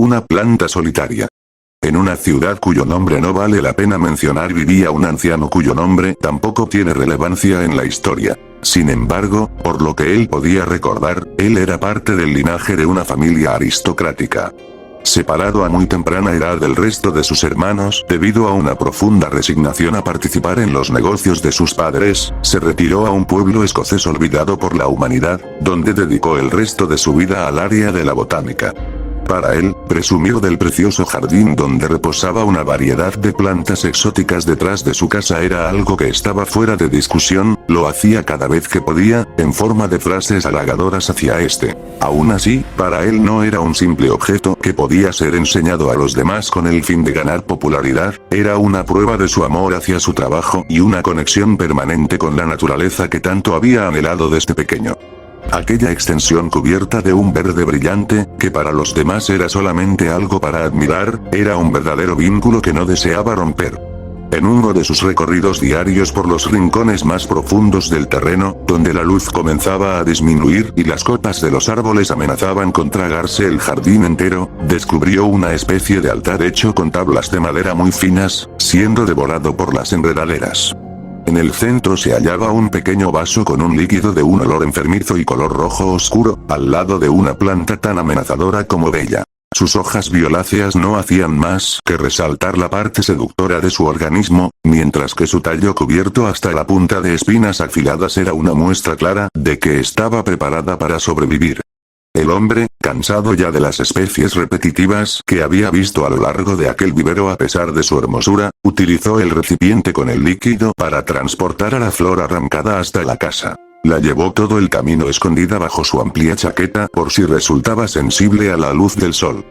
una planta solitaria. En una ciudad cuyo nombre no vale la pena mencionar vivía un anciano cuyo nombre tampoco tiene relevancia en la historia. Sin embargo, por lo que él podía recordar, él era parte del linaje de una familia aristocrática. Separado a muy temprana edad del resto de sus hermanos debido a una profunda resignación a participar en los negocios de sus padres, se retiró a un pueblo escocés olvidado por la humanidad, donde dedicó el resto de su vida al área de la botánica. Para él, presumir del precioso jardín donde reposaba una variedad de plantas exóticas detrás de su casa era algo que estaba fuera de discusión, lo hacía cada vez que podía, en forma de frases halagadoras hacia este. Aún así, para él no era un simple objeto que podía ser enseñado a los demás con el fin de ganar popularidad, era una prueba de su amor hacia su trabajo y una conexión permanente con la naturaleza que tanto había anhelado desde pequeño. Aquella extensión cubierta de un verde brillante, que para los demás era solamente algo para admirar, era un verdadero vínculo que no deseaba romper. En uno de sus recorridos diarios por los rincones más profundos del terreno, donde la luz comenzaba a disminuir y las copas de los árboles amenazaban con tragarse el jardín entero, descubrió una especie de altar hecho con tablas de madera muy finas, siendo devorado por las enredaderas. En el centro se hallaba un pequeño vaso con un líquido de un olor enfermizo y color rojo oscuro, al lado de una planta tan amenazadora como bella. Sus hojas violáceas no hacían más que resaltar la parte seductora de su organismo, mientras que su tallo cubierto hasta la punta de espinas afiladas era una muestra clara de que estaba preparada para sobrevivir. El hombre, cansado ya de las especies repetitivas que había visto a lo largo de aquel vivero a pesar de su hermosura, utilizó el recipiente con el líquido para transportar a la flor arrancada hasta la casa. La llevó todo el camino escondida bajo su amplia chaqueta por si resultaba sensible a la luz del sol.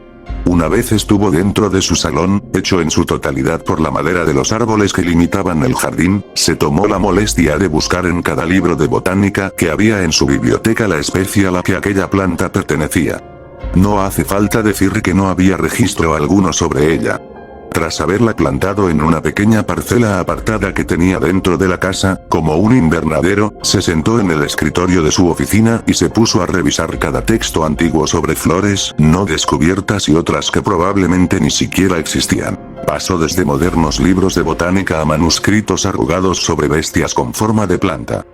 Una vez estuvo dentro de su salón, hecho en su totalidad por la madera de los árboles que limitaban el jardín, se tomó la molestia de buscar en cada libro de botánica que había en su biblioteca la especie a la que aquella planta pertenecía. No hace falta decir que no había registro alguno sobre ella. Tras haberla plantado en una pequeña parcela apartada que tenía dentro de la casa, como un invernadero, se sentó en el escritorio de su oficina y se puso a revisar cada texto antiguo sobre flores no descubiertas y otras que probablemente ni siquiera existían. Pasó desde modernos libros de botánica a manuscritos arrugados sobre bestias con forma de planta.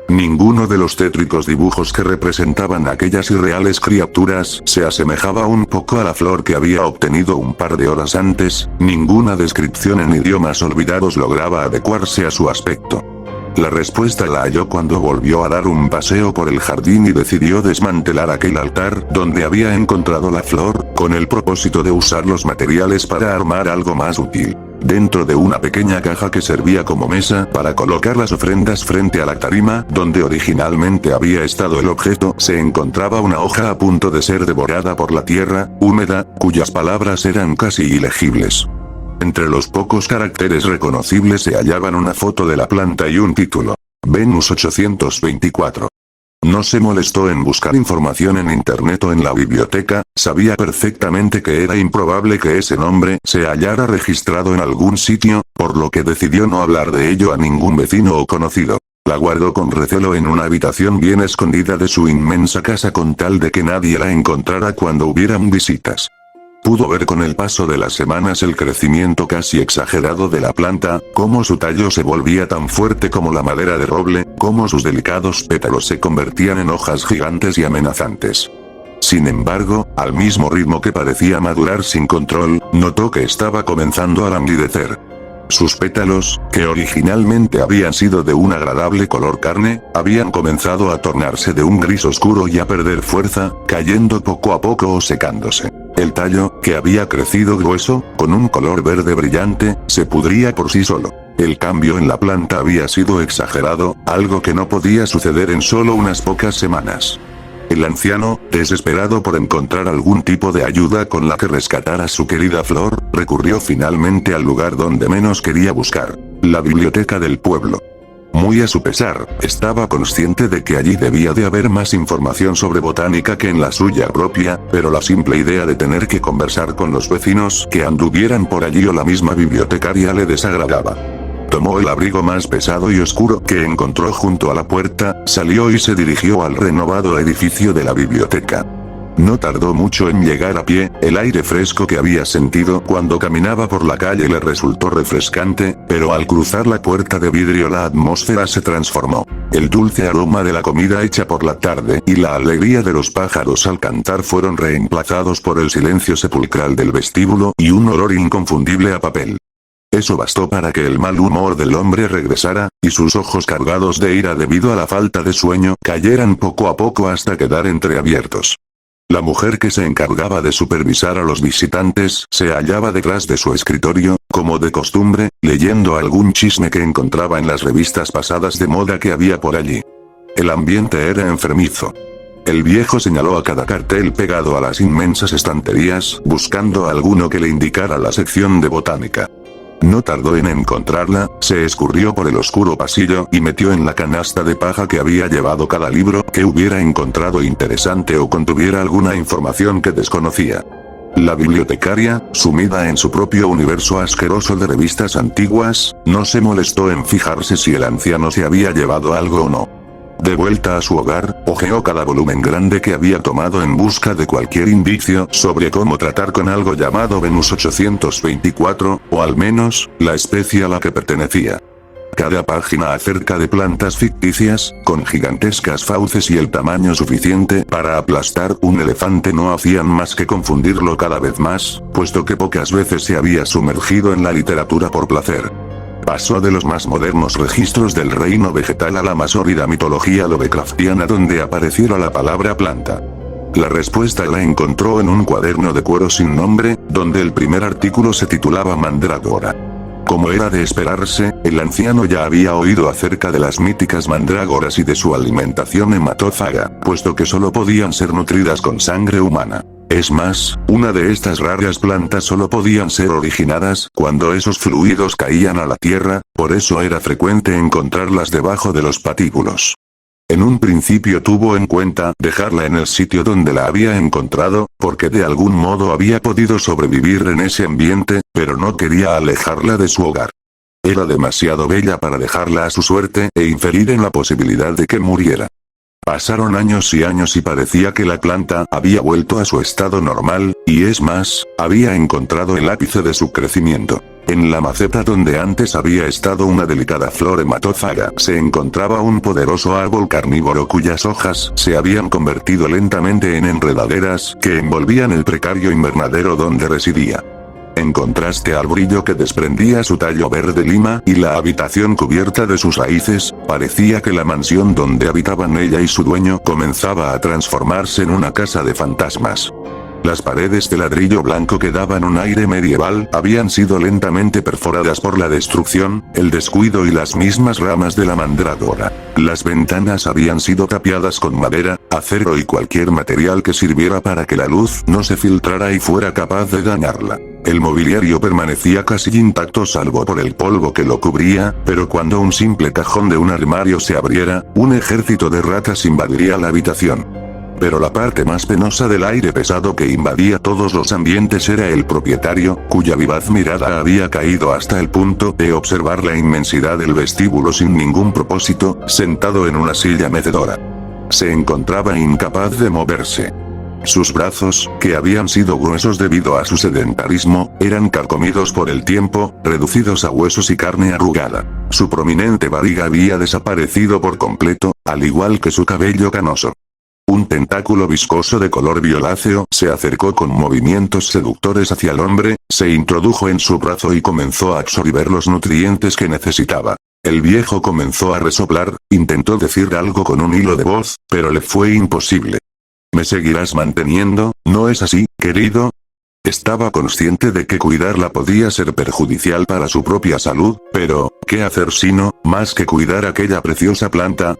Ninguno de los tétricos dibujos que representaban aquellas irreales criaturas se asemejaba un poco a la flor que había obtenido un par de horas antes, ninguna descripción en idiomas olvidados lograba adecuarse a su aspecto. La respuesta la halló cuando volvió a dar un paseo por el jardín y decidió desmantelar aquel altar donde había encontrado la flor, con el propósito de usar los materiales para armar algo más útil. Dentro de una pequeña caja que servía como mesa para colocar las ofrendas frente a la tarima donde originalmente había estado el objeto, se encontraba una hoja a punto de ser devorada por la tierra, húmeda, cuyas palabras eran casi ilegibles. Entre los pocos caracteres reconocibles se hallaban una foto de la planta y un título: Venus 824. No se molestó en buscar información en internet o en la biblioteca, sabía perfectamente que era improbable que ese nombre se hallara registrado en algún sitio, por lo que decidió no hablar de ello a ningún vecino o conocido. La guardó con recelo en una habitación bien escondida de su inmensa casa con tal de que nadie la encontrara cuando hubieran visitas. Pudo ver con el paso de las semanas el crecimiento casi exagerado de la planta, cómo su tallo se volvía tan fuerte como la madera de roble, cómo sus delicados pétalos se convertían en hojas gigantes y amenazantes. Sin embargo, al mismo ritmo que parecía madurar sin control, notó que estaba comenzando a languidecer. Sus pétalos, que originalmente habían sido de un agradable color carne, habían comenzado a tornarse de un gris oscuro y a perder fuerza, cayendo poco a poco o secándose. El tallo, que había crecido grueso, con un color verde brillante, se pudría por sí solo. El cambio en la planta había sido exagerado, algo que no podía suceder en solo unas pocas semanas. El anciano, desesperado por encontrar algún tipo de ayuda con la que rescatar a su querida flor, recurrió finalmente al lugar donde menos quería buscar: la biblioteca del pueblo. Muy a su pesar, estaba consciente de que allí debía de haber más información sobre botánica que en la suya propia, pero la simple idea de tener que conversar con los vecinos que anduvieran por allí o la misma bibliotecaria le desagradaba. Tomó el abrigo más pesado y oscuro que encontró junto a la puerta, salió y se dirigió al renovado edificio de la biblioteca. No tardó mucho en llegar a pie, el aire fresco que había sentido cuando caminaba por la calle le resultó refrescante, pero al cruzar la puerta de vidrio la atmósfera se transformó. El dulce aroma de la comida hecha por la tarde y la alegría de los pájaros al cantar fueron reemplazados por el silencio sepulcral del vestíbulo y un olor inconfundible a papel. Eso bastó para que el mal humor del hombre regresara, y sus ojos cargados de ira debido a la falta de sueño cayeran poco a poco hasta quedar entreabiertos. La mujer que se encargaba de supervisar a los visitantes se hallaba detrás de su escritorio, como de costumbre, leyendo algún chisme que encontraba en las revistas pasadas de moda que había por allí. El ambiente era enfermizo. El viejo señaló a cada cartel pegado a las inmensas estanterías, buscando alguno que le indicara la sección de botánica. No tardó en encontrarla, se escurrió por el oscuro pasillo y metió en la canasta de paja que había llevado cada libro que hubiera encontrado interesante o contuviera alguna información que desconocía. La bibliotecaria, sumida en su propio universo asqueroso de revistas antiguas, no se molestó en fijarse si el anciano se había llevado algo o no. De vuelta a su hogar, hojeó cada volumen grande que había tomado en busca de cualquier indicio sobre cómo tratar con algo llamado Venus 824, o al menos, la especie a la que pertenecía. Cada página acerca de plantas ficticias, con gigantescas fauces y el tamaño suficiente para aplastar un elefante no hacían más que confundirlo cada vez más, puesto que pocas veces se había sumergido en la literatura por placer. Pasó de los más modernos registros del reino vegetal a la más sórdida mitología lovecraftiana donde apareciera la palabra planta. La respuesta la encontró en un cuaderno de cuero sin nombre, donde el primer artículo se titulaba Mandrágora. Como era de esperarse, el anciano ya había oído acerca de las míticas mandrágoras y de su alimentación hematófaga, puesto que solo podían ser nutridas con sangre humana. Es más, una de estas raras plantas solo podían ser originadas cuando esos fluidos caían a la tierra, por eso era frecuente encontrarlas debajo de los patíbulos. En un principio tuvo en cuenta dejarla en el sitio donde la había encontrado, porque de algún modo había podido sobrevivir en ese ambiente, pero no quería alejarla de su hogar. Era demasiado bella para dejarla a su suerte e inferir en la posibilidad de que muriera. Pasaron años y parecía que la planta había vuelto a su estado normal, y es más, había encontrado el ápice de su crecimiento. En la maceta donde antes había estado una delicada flor hematófaga se encontraba un poderoso árbol carnívoro cuyas hojas se habían convertido lentamente en enredaderas que envolvían el precario invernadero donde residía. En contraste al brillo que desprendía su tallo verde lima y la habitación cubierta de sus raíces, parecía que la mansión donde habitaban ella y su dueño comenzaba a transformarse en una casa de fantasmas. Las paredes de ladrillo blanco que daban un aire medieval habían sido lentamente perforadas por la destrucción, el descuido y las mismas ramas de la mandrágora. Las ventanas habían sido tapiadas con madera, acero y cualquier material que sirviera para que la luz no se filtrara y fuera capaz de dañarla. El mobiliario permanecía casi intacto salvo por el polvo que lo cubría, pero cuando un simple cajón de un armario se abriera, un ejército de ratas invadiría la habitación. Pero la parte más penosa del aire pesado que invadía todos los ambientes era el propietario, cuya vivaz mirada había caído hasta el punto de observar la inmensidad del vestíbulo sin ningún propósito, sentado en una silla mecedora. Se encontraba incapaz de moverse. Sus brazos, que habían sido gruesos debido a su sedentarismo, eran carcomidos por el tiempo, reducidos a huesos y carne arrugada. Su prominente barriga había desaparecido por completo, al igual que su cabello canoso. Un tentáculo viscoso de color violáceo se acercó con movimientos seductores hacia el hombre, se introdujo en su brazo y comenzó a absorber los nutrientes que necesitaba. El viejo comenzó a resoplar, intentó decir algo con un hilo de voz, pero le fue imposible. ¿Me seguirás manteniendo, no es así, querido? Estaba consciente de que cuidarla podía ser perjudicial para su propia salud, pero, ¿qué hacer si no, más que cuidar aquella preciosa planta,